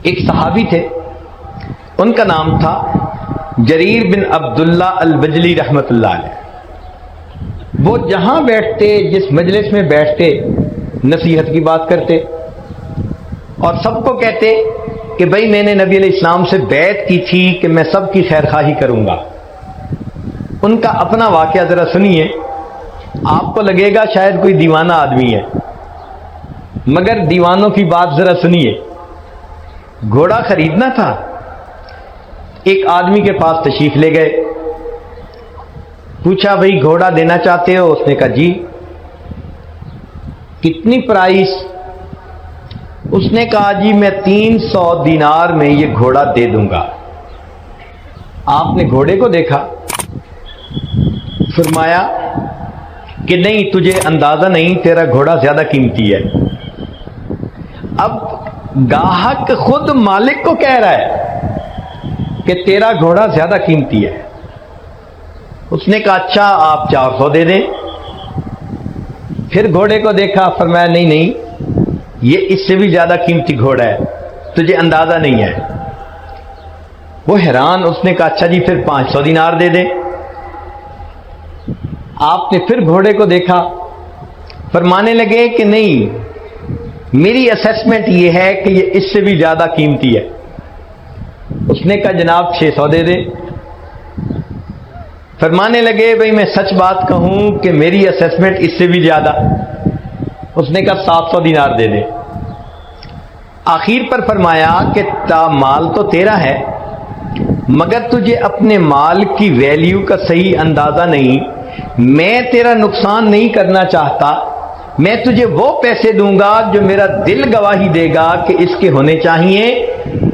ایک صحابی تھے، ان کا نام تھا جریر بن عبداللہ البجلی رحمۃ اللہ علیہ۔ وہ جہاں بیٹھتے، جس مجلس میں بیٹھتے، نصیحت کی بات کرتے اور سب کو کہتے کہ بھائی میں نے نبی علیہ السلام سے بیعت کی تھی کہ میں سب کی خیر خواہی کروں گا۔ ان کا اپنا واقعہ ذرا سنیے، آپ کو لگے گا شاید کوئی دیوانہ آدمی ہے، مگر دیوانوں کی بات ذرا سنیے۔ گھوڑا خریدنا تھا، ایک آدمی کے پاس تشریف لے گئے، پوچھا بھائی گھوڑا دینا چاہتے ہو؟ اس نے کہا جی۔ کتنی پرائس؟ اس نے کہا جی میں 300 دینار میں یہ گھوڑا دے دوں گا۔ آپ نے گھوڑے کو دیکھا، فرمایا کہ نہیں تجھے اندازہ نہیں، تیرا گھوڑا زیادہ قیمتی ہے۔ اب گاہک خود مالک کو کہہ رہا ہے کہ تیرا گھوڑا زیادہ قیمتی ہے۔ اس نے کہا اچھا آپ 400 دے دیں۔ پھر گھوڑے کو دیکھا، فرمایا نہیں نہیں یہ اس سے بھی زیادہ قیمتی گھوڑا ہے، تجھے اندازہ نہیں ہے۔ وہ حیران، اس نے کہا اچھا جی پھر 500 دینار دے دیں۔ آپ نے پھر گھوڑے کو دیکھا، فرمانے لگے کہ نہیں میری اسیسمنٹ یہ ہے کہ یہ اس سے بھی زیادہ قیمتی ہے۔ اس نے کہا جناب 600 دے دیں۔ فرمانے لگے بھئی میں سچ بات کہوں کہ میری اسیسمنٹ اس سے بھی زیادہ۔ اس نے کہا 700 دینار دے دیں۔ آخر پر فرمایا کہ مال تو تیرا ہے، مگر تجھے اپنے مال کی ویلیو کا صحیح اندازہ نہیں، میں تیرا نقصان نہیں کرنا چاہتا، میں تجھے وہ پیسے دوں گا جو میرا دل گواہی دے گا کہ اس کے ہونے چاہیے۔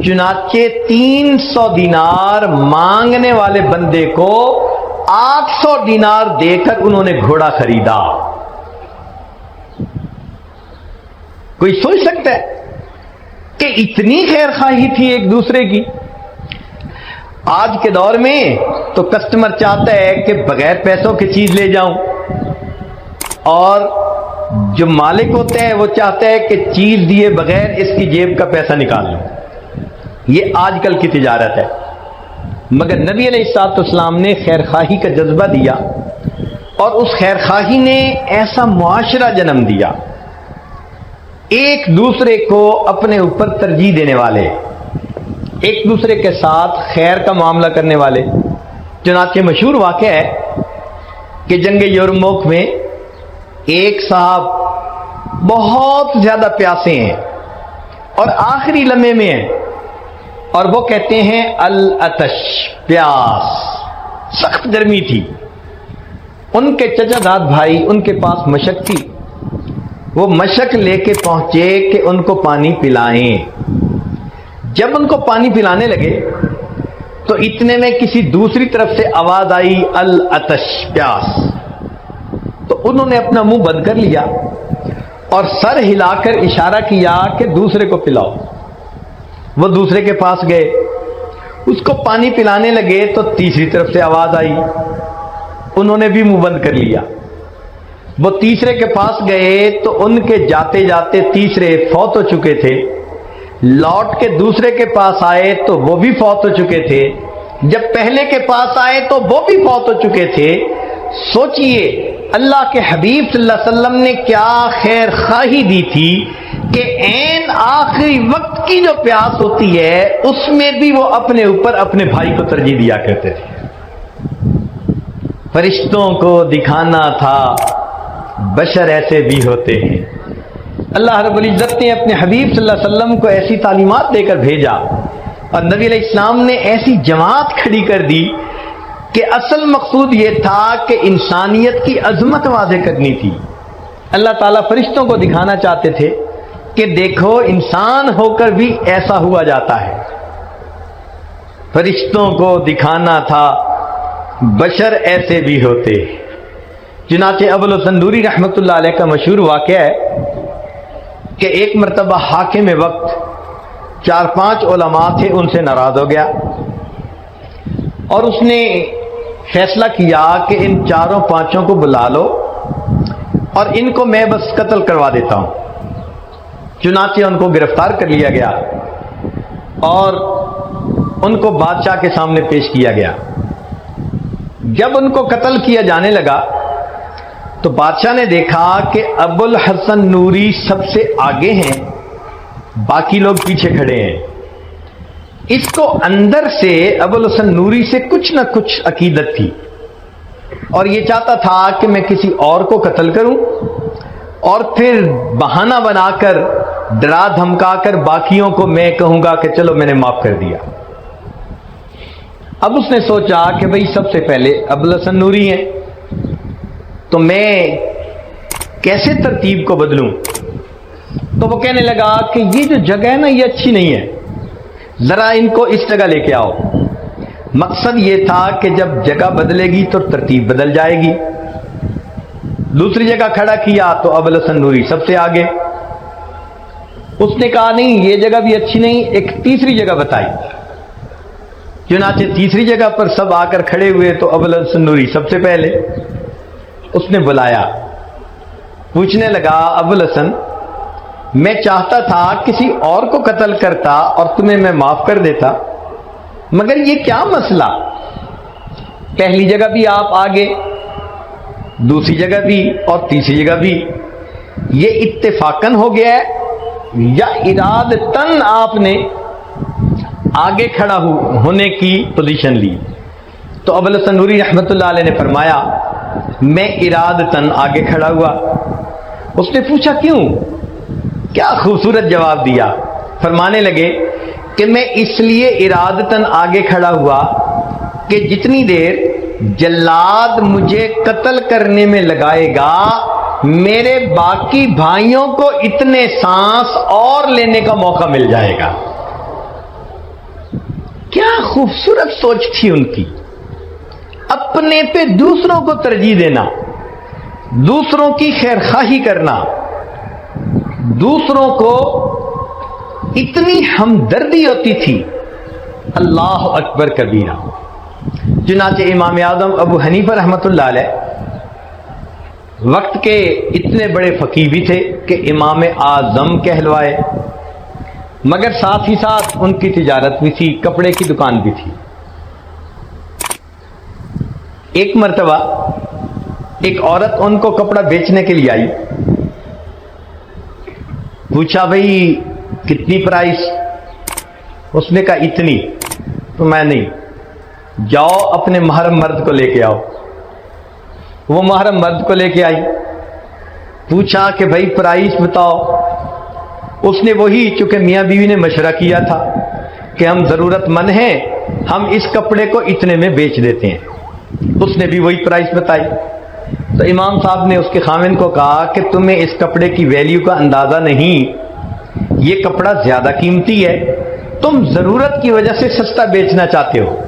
چنانچہ 300 دینار مانگنے والے بندے کو 800 دینار دے کر انہوں نے گھوڑا خریدا۔ کوئی سوچ سکتا ہے کہ اتنی خیر خواہی تھی ایک دوسرے کی؟ آج کے دور میں تو کسٹمر چاہتا ہے کہ بغیر پیسوں کی چیز لے جاؤں، اور جو مالک ہوتا ہے وہ چاہتا ہے کہ چیز دیے بغیر اس کی جیب کا پیسہ نکال لوں۔ یہ آج کل کی تجارت ہے۔ مگر نبی علیہ الصلوۃ والسلام نے خیر خواہی کا جذبہ دیا، اور اس خیر خواہی نے ایسا معاشرہ جنم دیا، ایک دوسرے کو اپنے اوپر ترجیح دینے والے، ایک دوسرے کے ساتھ خیر کا معاملہ کرنے والے۔ چنانچہ مشہور واقعہ ہے کہ جنگ یرموک میں ایک صاحب بہت زیادہ پیاسے ہیں اور آخری لمحے میں ہیں، اور وہ کہتے ہیں العطش، پیاس، سخت گرمی تھی۔ ان کے چچا داد بھائی ان کے پاس مشک تھی، وہ مشک لے کے پہنچے کہ ان کو پانی پلائیں۔ جب ان کو پانی پلانے لگے تو اتنے میں کسی دوسری طرف سے آواز آئی العطش، پیاس۔ تو انہوں نے اپنا منہ بند کر لیا اور سر ہلا کر اشارہ کیا کہ دوسرے کو پلاؤ۔ وہ دوسرے کے پاس گئے، اس کو پانی پلانے لگے تو تیسری طرف سے آواز آئی، انہوں نے بھی منہ بند کر لیا۔ وہ تیسرے کے پاس گئے تو ان کے جاتے جاتے تیسرے فوت ہو چکے تھے، لوٹ کے دوسرے کے پاس آئے تو وہ بھی فوت ہو چکے تھے، جب پہلے کے پاس آئے تو وہ بھی فوت ہو چکے تھے۔ سوچئے اللہ کے حبیب صلی اللہ علیہ وسلم نے کیا خیر خواہی دی تھی کہ عین آخری وقت کی جو پیاس ہوتی ہے اس میں بھی وہ اپنے اوپر اپنے بھائی کو ترجیح دیا کرتے تھے۔ فرشتوں کو دکھانا تھا بشر ایسے بھی ہوتے ہیں۔ اللہ رب العزت نے اپنے حبیب صلی اللہ علیہ وسلم کو ایسی تعلیمات دے کر بھیجا، اور نبی علیہ السلام نے ایسی جماعت کھڑی کر دی کہ اصل مقصود یہ تھا کہ انسانیت کی عظمت واضح کرنی تھی۔ اللہ تعالیٰ فرشتوں کو دکھانا چاہتے تھے کہ دیکھو انسان ہو کر بھی ایسا ہوا جاتا ہے۔ فرشتوں کو دکھانا تھا بشر ایسے بھی ہوتے۔ چنانچہ ابو السندوری رحمۃ اللہ علیہ کا مشہور واقعہ ہے کہ ایک مرتبہ حاکم وقت 4-5 علماء تھے، ان سے ناراض ہو گیا اور اس نے فیصلہ کیا کہ ان 4-5 کو بلا لو اور ان کو میں بس قتل کروا دیتا ہوں۔ چنانچہ ان کو گرفتار کر لیا گیا اور ان کو بادشاہ کے سامنے پیش کیا گیا۔ جب ان کو قتل کیا جانے لگا تو بادشاہ نے دیکھا کہ ابو الحسن نوری سب سے آگے ہیں، باقی لوگ پیچھے کھڑے ہیں۔ اس کو اندر سے ابو الحسن نوری سے کچھ نہ کچھ عقیدت تھی، اور یہ چاہتا تھا کہ میں کسی اور کو قتل کروں اور پھر بہانہ بنا کر ڈرا دھمکا کر باقیوں کو میں کہوں گا کہ چلو میں نے معاف کر دیا۔ اب اس نے سوچا کہ بھئی سب سے پہلے ابو الحسن نوری ہیں، تو میں کیسے ترتیب کو بدلوں؟ تو وہ کہنے لگا کہ یہ جو جگہ ہے نا یہ اچھی نہیں ہے، ذرا ان کو اس جگہ لے کے آؤ۔ مقصد یہ تھا کہ جب جگہ بدلے گی تو ترتیب بدل جائے گی۔ دوسری جگہ کھڑا کیا تو ابو الحسن نوری سب سے آگے۔ اس نے کہا نہیں یہ جگہ بھی اچھی نہیں، ایک تیسری جگہ بتائی۔ چنانچہ تیسری جگہ پر سب آ کر کھڑے ہوئے تو ابو الحسن نوری سب سے پہلے۔ اس نے بلایا، پوچھنے لگا ابو الحسن میں چاہتا تھا کسی اور کو قتل کرتا اور تمہیں میں معاف کر دیتا، مگر یہ کیا مسئلہ؟ پہلی جگہ بھی آپ آگے، دوسری جگہ بھی اور تیسری جگہ بھی، یہ اتفاقاً ہو گیا ہے یا ارادتاً آپ نے آگے کھڑا ہونے کی پوزیشن لی؟ تو ابو الحسن نوری رحمت اللہ علیہ نے فرمایا میں ارادتاً آگے کھڑا ہوا۔ اس نے پوچھا کیوں؟ کیا خوبصورت جواب دیا۔ فرمانے لگے کہ میں اس لیے ارادتاً آگے کھڑا ہوا کہ جتنی دیر جلاد مجھے قتل کرنے میں لگائے گا میرے باقی بھائیوں کو اتنے سانس اور لینے کا موقع مل جائے گا۔ کیا خوبصورت سوچ تھی ان کی، اپنے پہ دوسروں کو ترجیح دینا، دوسروں کی خیر خواہی کرنا، دوسروں کو اتنی ہمدردی ہوتی تھی۔ اللہ اکبر کبیرہ۔ چنانچہ امام اعظم ابو حنیفہ رحمۃ اللہ علیہ وقت کے اتنے بڑے فقیہ بھی تھے کہ امام اعظم کہلوائے، مگر ساتھ ہی ساتھ ان کی تجارت بھی تھی، کپڑے کی دکان بھی تھی۔ ایک مرتبہ ایک عورت ان کو کپڑا بیچنے کے لیے آئی، پوچھا بھئی کتنی پرائس؟ اس نے کہا اتنی۔ تو میں نہیں، جاؤ اپنے محرم مرد کو لے کے آؤ۔ وہ محرم مرد کو لے کے آئی، پوچھا کہ بھئی پرائس بتاؤ۔ اس نے وہی، چونکہ میاں بیوی نے مشورہ کیا تھا کہ ہم ضرورت مند ہیں، ہم اس کپڑے کو اتنے میں بیچ دیتے ہیں، اس نے بھی وہی پرائس بتائی۔ تو امام صاحب نے اس کے خاوند کو کہا کہ تمہیں اس کپڑے کی ویلیو کا اندازہ نہیں، یہ کپڑا زیادہ قیمتی ہے، تم ضرورت کی وجہ سے سستا بیچنا چاہتے ہو۔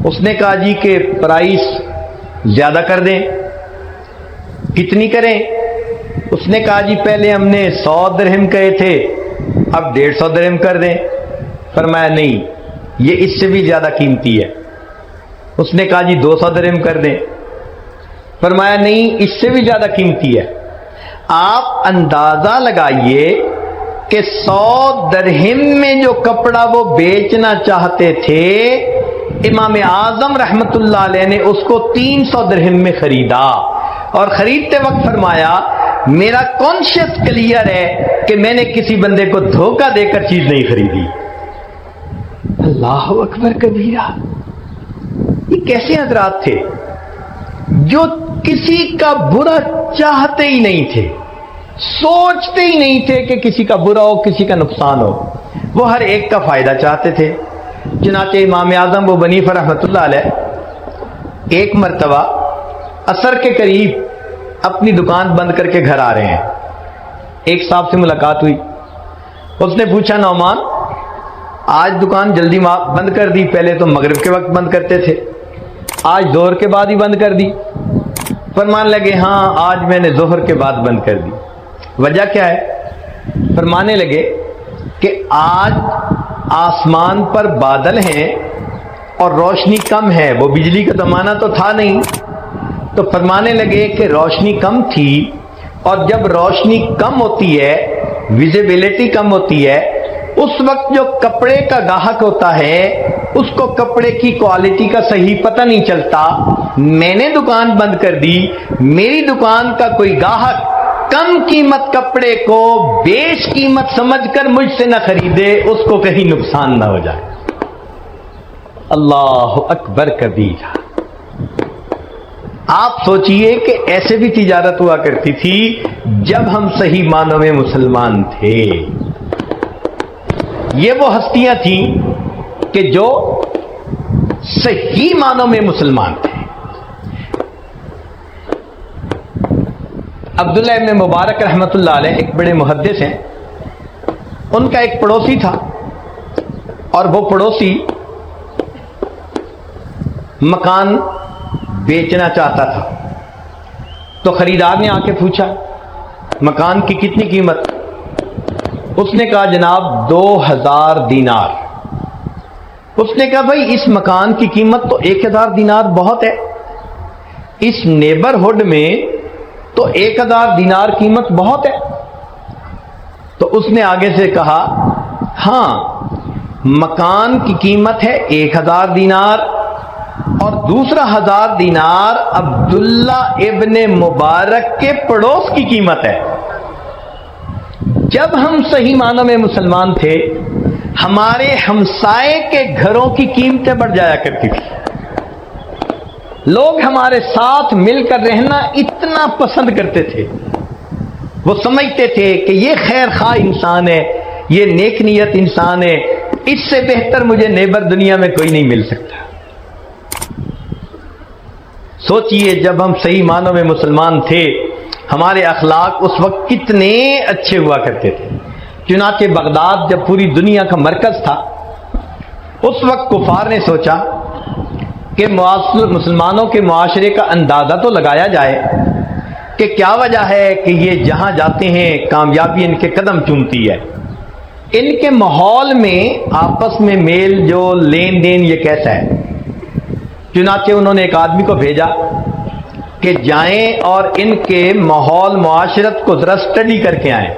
اس نے کہا جی کہ پرائس زیادہ کر دیں۔ کتنی کریں؟ اس نے کہا جی پہلے ہم نے 100 درہم کہے تھے، اب 150 درہم کر دیں۔ فرمایا نہیں، یہ اس سے بھی زیادہ قیمتی ہے۔ اس نے کہا جی 200 درہم کر دیں۔ فرمایا نہیں، اس سے بھی زیادہ قیمتی ہے۔ آپ اندازہ لگائیے کہ 100 درہم میں جو کپڑا وہ بیچنا چاہتے تھے، امام اعظم رحمت اللہ علیہ نے اس کو 300 درہم میں خریدا، اور خریدتے وقت فرمایا میرا کانشیس کلیئر ہے کہ میں نے کسی بندے کو دھوکہ دے کر چیز نہیں خریدی۔ اللہ اکبر کبیرہ۔ یہ کیسے حضرات تھے جو کسی کا برا چاہتے ہی نہیں تھے، سوچتے ہی نہیں تھے کہ کسی کا برا ہو، کسی کا نقصان ہو، وہ ہر ایک کا فائدہ چاہتے تھے۔ چنانچہ امام اعظم ابو حنیفہ رحمۃ اللہ علیہ ایک مرتبہ عصر کے قریب اپنی دکان بند کر کے گھر آ رہے ہیں، ایک صاحب سے ملاقات ہوئی۔ اس نے پوچھا نعمان آج دکان جلدی بند کر دی، پہلے تو مغرب کے وقت بند کرتے تھے، آج ظہر کے بعد ہی بند کر دی؟ فرمان لگے ہاں آج میں نے ظہر کے بعد بند کر دی۔ وجہ کیا ہے؟ فرمانے لگے کہ آج آسمان پر بادل ہیں اور روشنی کم ہے، وہ بجلی کا زمانہ تو تھا نہیں، تو فرمانے لگے کہ روشنی کم تھی، اور جب روشنی کم ہوتی ہے، ویزیبلٹی کم ہوتی ہے، اس وقت جو کپڑے کا گاہک ہوتا ہے اس کو کپڑے کی کوالٹی کا صحیح پتہ نہیں چلتا. میں نے دکان بند کر دی, میری دکان کا کوئی گاہک کم قیمت کپڑے کو بیش قیمت سمجھ کر مجھ سے نہ خریدے, اس کو کہیں نقصان نہ ہو جائے. اللہ اکبر کبیرہ. آپ سوچئے کہ ایسے بھی تجارت ہوا کرتی تھی جب ہم صحیح معنوں میں مسلمان تھے. یہ وہ ہستیاں تھیں کہ جو صحیح معنوں میں مسلمان تھے. عبداللہ ابن مبارک رحمۃ اللہ علیہ ایک بڑے محدث ہیں. ان کا ایک پڑوسی تھا اور وہ پڑوسی مکان بیچنا چاہتا تھا. تو خریدار نے آ کے پوچھا مکان کی کتنی قیمت؟ اس نے کہا جناب 2000 دینار. اس نے کہا بھائی اس مکان کی قیمت تو 1000 دینار بہت ہے, اس نیبرہڈ میں تو 1000 دینار قیمت بہت ہے. تو اس نے آگے سے کہا ہاں مکان کی قیمت ہے 1000 دینار اور دوسرا 1000 دینار عبداللہ ابن مبارک کے پڑوس کی قیمت ہے. جب ہم صحیح معنوں میں مسلمان تھے ہمارے ہمسائے کے گھروں کی قیمتیں بڑھ جایا کرتی تھی. لوگ ہمارے ساتھ مل کر رہنا اتنا پسند کرتے تھے. وہ سمجھتے تھے کہ یہ خیر خواہ انسان ہے, یہ نیک نیت انسان ہے, اس سے بہتر مجھے نیبر دنیا میں کوئی نہیں مل سکتا. سوچئے جب ہم صحیح معنوں میں مسلمان تھے ہمارے اخلاق اس وقت کتنے اچھے ہوا کرتے تھے. چنانچہ بغداد جب پوری دنیا کا مرکز تھا اس وقت کفار نے سوچا کہ مسلمانوں کے معاشرے کا اندازہ تو لگایا جائے کہ کیا وجہ ہے کہ یہ جہاں جاتے ہیں کامیابی ان کے قدم چومتی ہے. ان کے ماحول میں آپس میں میل جول لین دین یہ کیسا ہے. چنانچہ انہوں نے ایک آدمی کو بھیجا کہ جائیں اور ان کے ماحول معاشرت کو ذرا اسٹڈی کر کے آئیں.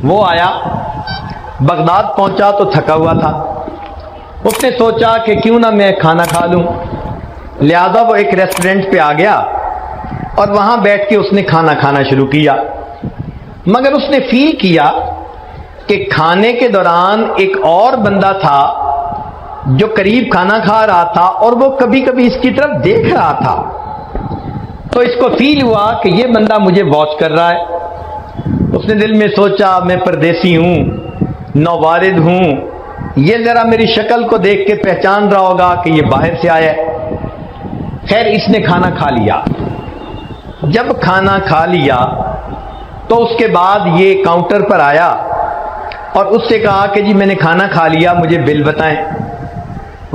وہ آیا, بغداد پہنچا تو تھکا ہوا تھا. اس نے سوچا کہ کیوں نہ میں کھانا کھا لوں, لہذا وہ ایک ریسٹورنٹ پہ آ گیا اور وہاں بیٹھ کے اس نے کھانا کھانا شروع کیا. مگر اس نے فیل کیا کہ کھانے کے دوران ایک اور بندہ تھا جو قریب کھانا کھا رہا تھا اور وہ کبھی کبھی اس کی طرف دیکھ رہا تھا. تو اس کو فیل ہوا کہ یہ بندہ مجھے واچ کر رہا ہے. اس نے دل میں سوچا میں پردیسی ہوں, نووارد ہوں, یہ ذرا میری شکل کو دیکھ کے پہچان رہا ہوگا کہ یہ باہر سے آیا ہے. خیر اس نے کھانا کھا لیا. جب کھانا کھا لیا تو اس کے بعد یہ کاؤنٹر پر آیا اور اس سے کہا کہ جی میں نے کھانا کھا لیا, مجھے بل بتائیں.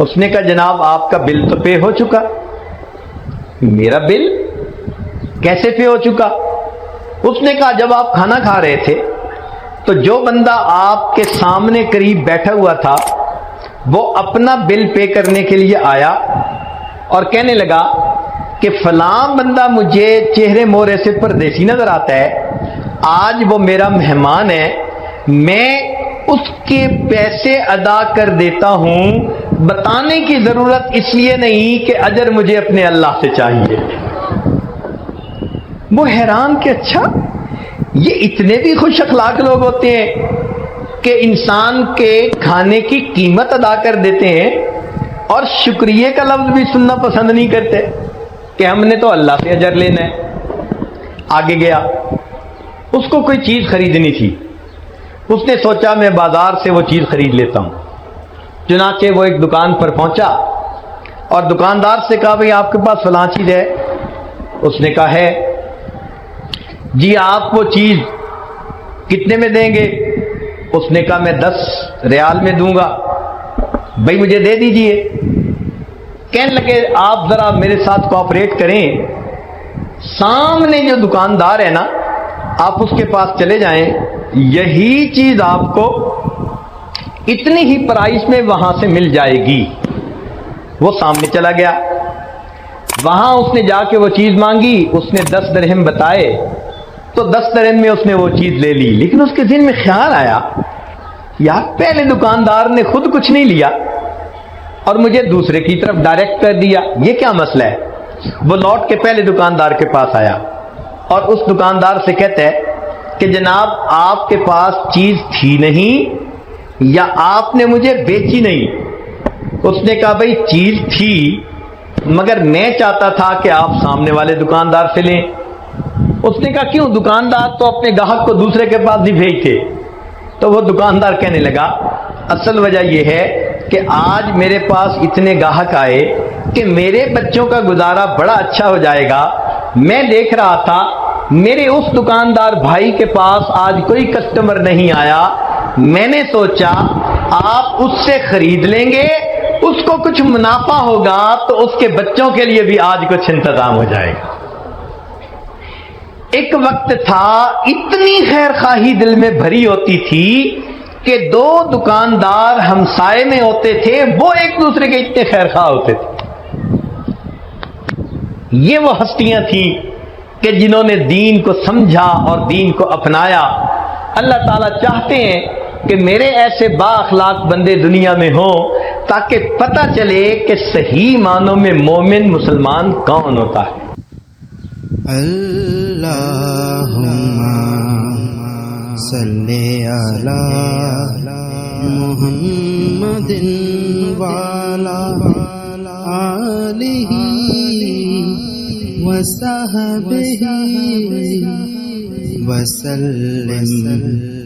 اس نے کہا جناب آپ کا بل تو پے ہو چکا. میرا بل کیسے پے ہو چکا؟ اس نے کہا جب آپ کھانا کھا رہے تھے تو جو بندہ آپ کے سامنے قریب بیٹھا ہوا تھا وہ اپنا بل پے کرنے کے لیے آیا اور کہنے لگا کہ فلاں بندہ مجھے چہرے مورے سے پردیسی نظر آتا ہے, آج وہ میرا مہمان ہے, میں اس کے پیسے ادا کر دیتا ہوں. بتانے کی ضرورت اس لیے نہیں کہ اجر مجھے اپنے اللہ سے چاہیے. وہ حیران کہ اچھا یہ اتنے بھی خوش اخلاق لوگ ہوتے ہیں کہ انسان کے کھانے کی قیمت ادا کر دیتے ہیں اور شکریہ کا لفظ بھی سننا پسند نہیں کرتے کہ ہم نے تو اللہ سے اجر لینا ہے. آگے گیا, اس کو کوئی چیز خریدنی تھی. اس نے سوچا میں بازار سے وہ چیز خرید لیتا ہوں. چنانچہ وہ ایک دکان پر پہنچا اور دکاندار سے کہا بھئی آپ کے پاس فلاں چیز ہے؟ اس نے کہا ہے. جی آپ وہ چیز کتنے میں دیں گے؟ اس نے کہا میں 10 ریال میں دوں گا. بھئی مجھے دے دیجئے. کہنے لگے آپ ذرا میرے ساتھ کوآپریٹ کریں, سامنے جو دکاندار ہے نا آپ اس کے پاس چلے جائیں, یہی چیز آپ کو اتنی ہی پرائس میں وہاں سے مل جائے گی. وہ سامنے چلا گیا, وہاں اس نے جا کے وہ چیز مانگی, اس نے 10 درہم بتائے تو 10 درہم میں اس نے وہ چیز لے لی. لیکن اس کے ذہن میں خیال آیا یار پہلے دکاندار نے خود کچھ نہیں لیا اور مجھے دوسرے کی طرف ڈائریکٹ کر دیا، یہ کیا مسئلہ ہے؟ وہ لوٹ کے پہلے دکاندار کے پاس آیا اور اس دکاندار سے کہتا ہے کہ جناب آپ کے پاس چیز تھی نہیں یا آپ نے مجھے بیچی نہیں؟ اس نے کہا بھئی چیز تھی مگر میں چاہتا تھا کہ آپ سامنے والے دکاندار سے لیں۔ اس نے کہا کیوں؟ دکاندار تو اپنے گاہک کو دوسرے کے پاس ہی بھیجتے۔ تو وہ دکاندار کہنے لگا اصل وجہ یہ ہے کہ آج میرے پاس اتنے گاہک آئے کہ میرے بچوں کا گزارا بڑا اچھا ہو جائے گا، میں دیکھ رہا تھا میرے اس دکاندار بھائی کے پاس آج کوئی کسٹمر نہیں آیا، میں نے سوچا آپ اس سے خرید لیں گے، اس کو کچھ منافع ہوگا تو اس کے بچوں کے لیے بھی آج کچھ انتظام ہو جائے گا۔ ایک وقت تھا اتنی خیر خواہی دل میں بھری ہوتی تھی کہ دو دکاندار ہمسائے میں ہوتے تھے، وہ ایک دوسرے کے اتنے خیر خواہ ہوتے تھے۔ یہ وہ ہستیاں تھیں کہ جنہوں نے دین کو سمجھا اور دین کو اپنایا۔ اللہ تعالیٰ چاہتے ہیں کہ میرے ایسے با اخلاق بندے دنیا میں ہوں تاکہ پتہ چلے کہ صحیح معنوں میں مومن مسلمان کون ہوتا ہے۔ اللہم صلی علی محمد وعلی آلہ وصحبہ وسلم۔